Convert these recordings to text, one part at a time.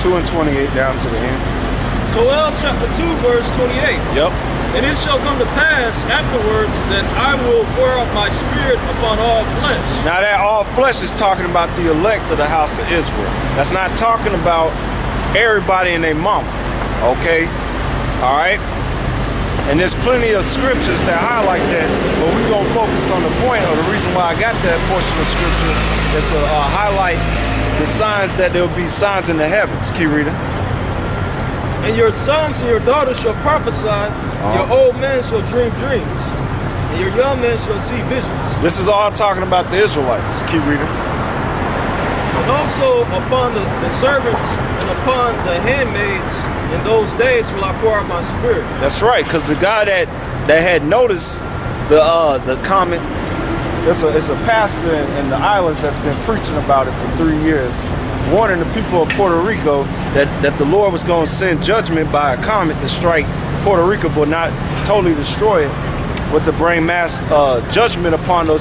2 and 28 down to the end. Joel chapter 2, verse 28. Yep. And it shall come to pass afterwards that I will pour out my spirit upon all flesh. Now that all flesh is talking about the elect of the house of Israel. That's not talking about everybody and their mama. Okay? All right? And there's plenty of scriptures that highlight that, but we're going to focus on the point, or the reason why I got that portion of scripture is to highlight the signs that there will be signs in the heavens. Keep reading. And your sons and your daughters shall prophesy, your old men shall dream dreams, and your young men shall see visions. This is all talking about the Israelites. Keep reading. And also upon the servants and upon the handmaids in those days will I pour out my spirit. That's right, because the guy that had noticed the comment, it's a pastor in the islands that's been preaching about it for 3 years, warning the people of Puerto Rico that the Lord was going to send judgment by a comet to strike Puerto Rico, but not totally destroy it, but to bring mass judgment upon the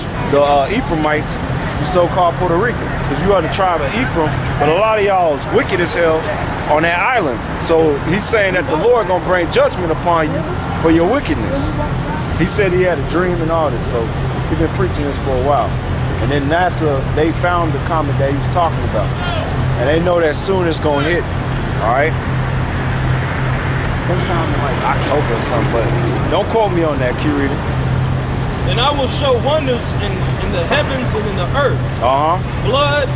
Ephraimites, the so-called Puerto Ricans, because you are the tribe of Ephraim, but a lot of y'all is wicked as hell on that island. So he's saying that the Lord gonna bring judgment upon you for your wickedness. He said he had a dream and all this, so he's been preaching this for a while. And then NASA, they found the comet that he was talking about, and they know that soon it's gonna hit. All right, sometime in like October or something, but don't quote me on that. Keep reading. And I will show wonders in the heavens and in the earth. Blood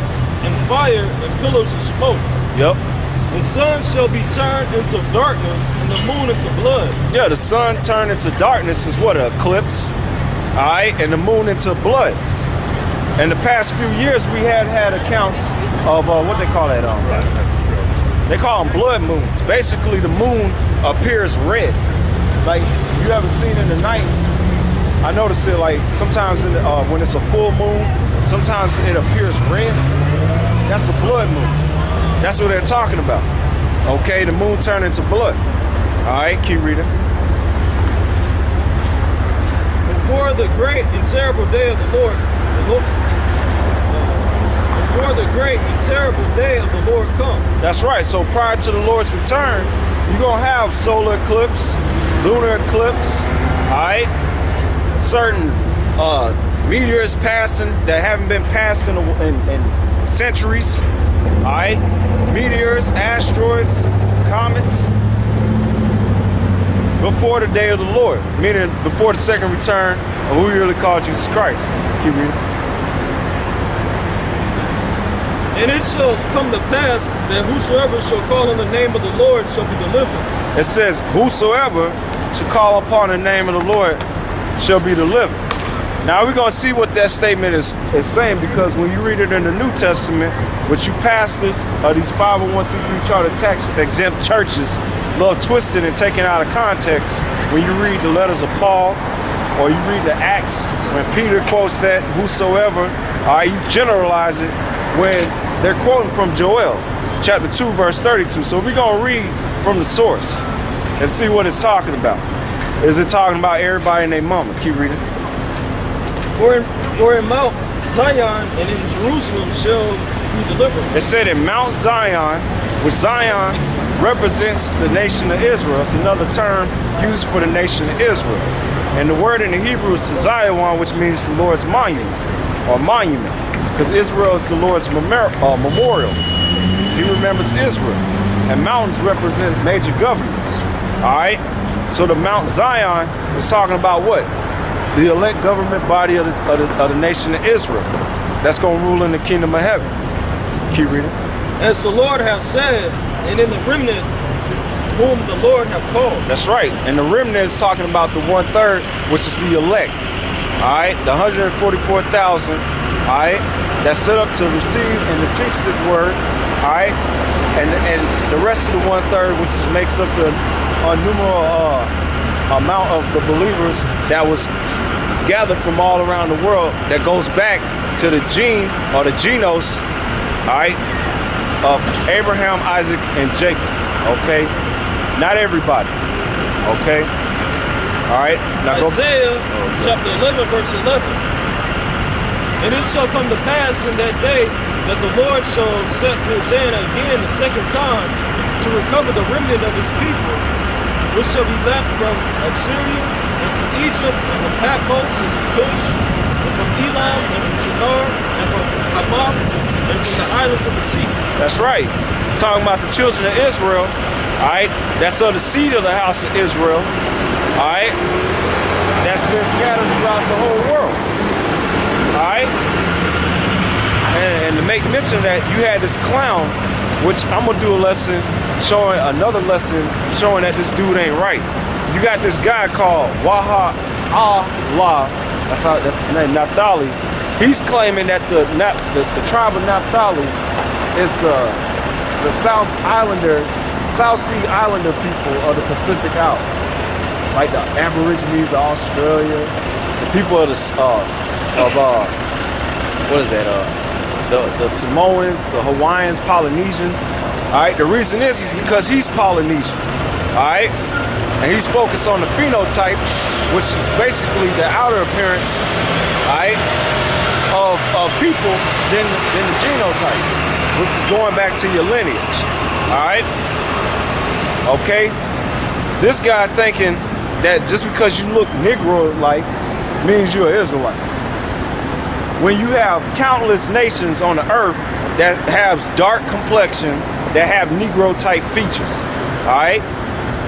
and fire and pillars of smoke. Yep. The sun shall be turned into darkness and the moon into blood. Yeah, the sun turned into darkness is what, an eclipse. All right, and the moon into blood. In the past few years, we had accounts of what they call that. They call them blood moons. Basically, the moon appears red. Like you ever seen in the night. I notice it like sometimes when it's a full moon, sometimes it appears red. That's a blood moon. That's what they're talking about. Okay, the moon turned into blood. All right, keep reading. Before the great and terrible day of the Lord, before the great and terrible day of the Lord come. That's right. So prior to the Lord's return, you're gonna have solar eclipse, lunar eclipse. All right. Certain meteors passing that haven't been passed in centuries. All right, meteors, asteroids, comets. Before the day of the Lord, meaning before the second return of who we really call Jesus Christ. Keep reading. And it shall come to pass that whosoever shall call on the name of the Lord shall be delivered. It says, whosoever shall call upon the name of the Lord shall be delivered. Now we're going to see what that statement is saying, because when you read it in the New Testament, which you pastors of these 501c3 charter tax exempt churches love twisting and taking out of context, when you read the letters of Paul or you read the Acts, when Peter quotes that whosoever, you generalize it when they're quoting from Joel chapter 2 verse 32. So we're going to read from the source and see what it's talking about. Is it talking about everybody and their mama? Keep reading. For in Mount Zion and in Jerusalem shall be delivered. It said in Mount Zion, which Zion represents the nation of Israel. It's another term used for the nation of Israel. And the word in the Hebrew is Zion, which means the Lord's monument or monument, because Israel is the Lord's memorial. He remembers Israel. And mountains represent major governments. All right. So the Mount Zion is talking about what? The elect government body of the nation of Israel. That's going to rule in the kingdom of heaven. Keep reading. As the Lord has said, and in the remnant whom the Lord hath called. That's right. And the remnant is talking about the 1/3, which is the elect. All right. The 144,000. All right. That's set up to receive and to teach this word. All right. And the rest of the 1/3, which makes up the innumerable amount of the believers that was gathered from all around the world, that goes back to the gene or the genos, all right, of Abraham, Isaac, and Jacob. Okay, not everybody. Okay, all right. Now Isaiah chapter 11 verse 11. And it shall come to pass in that day that the Lord shall set his hand again the second time to recover the remnant of his people, which shall be left from Assyria, and from Egypt, and from Patmos, and from Cush, and from Elam, and from Shinar, and from Hamath, and from the islands of the sea. That's right. Talking about the children of Israel. All right. That's of the seed of the house of Israel. All right. That's been scattered throughout the whole world. All right. And to make mention that you had this clown, which I'm gonna do a lesson showing another lesson showing that this dude ain't right. You got this guy called Waha Allah. That's his name, Naphtali. He's claiming that the tribe of Naphtali is the South Sea Islander people of the Pacific Islands, like the Aborigines of Australia, the people of the the Samoans, the Hawaiians, Polynesians. All right. The reason is because he's Polynesian. All right. And he's focused on the phenotype, which is basically the outer appearance, all right, of people than the genotype, which is going back to your lineage. All right. Okay. This guy thinking that just because you look Negro-like means you're an Israelite. When you have countless nations on the earth that have dark complexion, that have Negro type features, all right,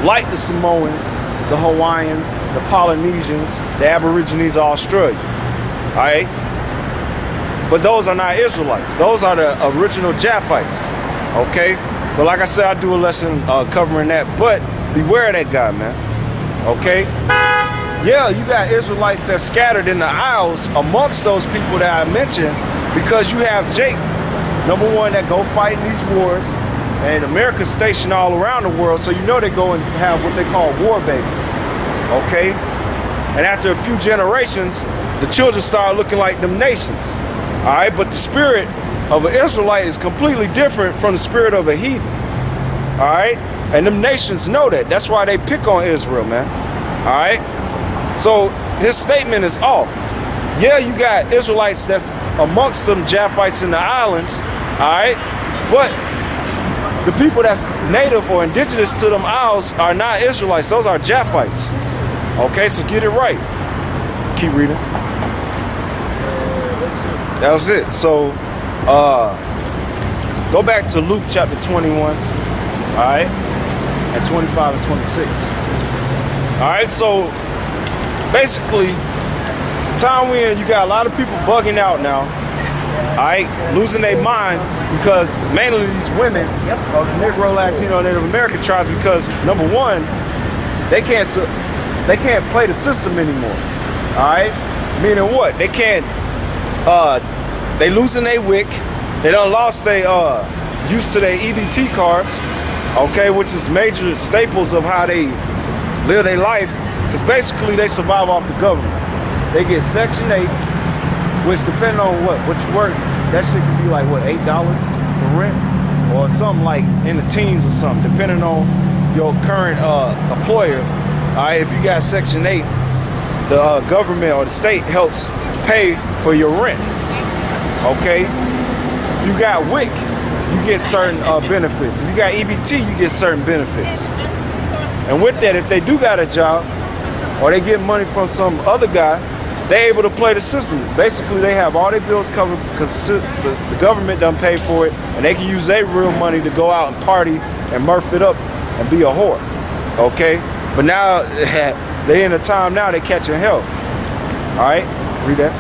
like the Samoans, the Hawaiians, the Polynesians, the Aborigines of Australia, all right, but those are not Israelites. Those are the original Japhites, okay. But like I said, I do a lesson covering that. But beware of that guy, man, okay. Yeah, you got Israelites that's scattered in the isles amongst those people that I mentioned, because you have Jake, number one, that go fight in these wars, and America's stationed all around the world, so you know they go and have what they call war babies, okay? And after a few generations, the children start looking like them nations, all right? But the spirit of an Israelite is completely different from the spirit of a heathen, all right? And them nations know that. That's why they pick on Israel, man, all right? So his statement is off. Yeah, you got Israelites that's amongst them Japhites in the islands, all right? But the people that's native or indigenous to them isles are not Israelites. Those are Japhites. Okay, so get it right. Keep reading. That was it. So go back to Luke chapter 21, all right, and 25 and 26. All right, so basically, the time we're in, you got a lot of people bugging out now, all right, losing their mind, because mainly these women of Negro, Latino, and Native American tribes, because number one, they can't play the system anymore, all right? Meaning what? They can't. They losing their wick. They done lost their use to their EBT cards, okay, which is major staples of how they live their life. Because basically they survive off the government. They get Section 8, which depending on what you work, that shit could be like, what, $8 for rent? Or something like in the teens or something, depending on your current employer. All right, if you got Section 8, the government or the state helps pay for your rent, okay? If you got WIC, you get certain benefits. If you got EBT, you get certain benefits. And with that, if they do got a job, or they get money from some other guy, they're able to play the system. Basically, they have all their bills covered because the government done pay for it, and they can use their real money to go out and party and murph it up and be a whore, okay? But now, they in a time now, they catching hell. All right, read that.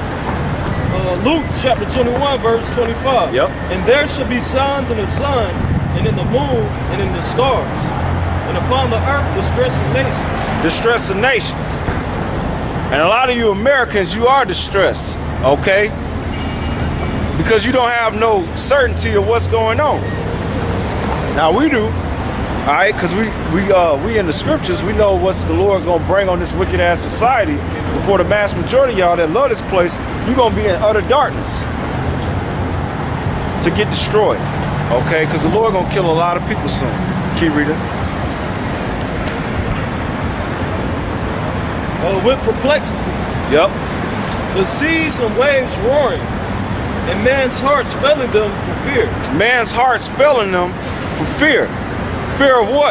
Luke chapter 21, verse 25. Yep. And there shall be signs in the sun, and in the moon, and in the stars, and upon the earth distress of nations. Distress of nations. And a lot of you Americans, you are distressed, okay? Because you don't have no certainty of what's going on. Now we do, all right? Because we in the scriptures, we know what's the Lord gonna bring on this wicked ass society. Before the vast majority of y'all that love this place, you're gonna be in utter darkness to get destroyed, okay? Because the Lord gonna kill a lot of people soon. Keep reading. With perplexity. Yep. The seas and waves roaring, And man's hearts failing them for fear. Man's hearts failing them for fear. Fear of what?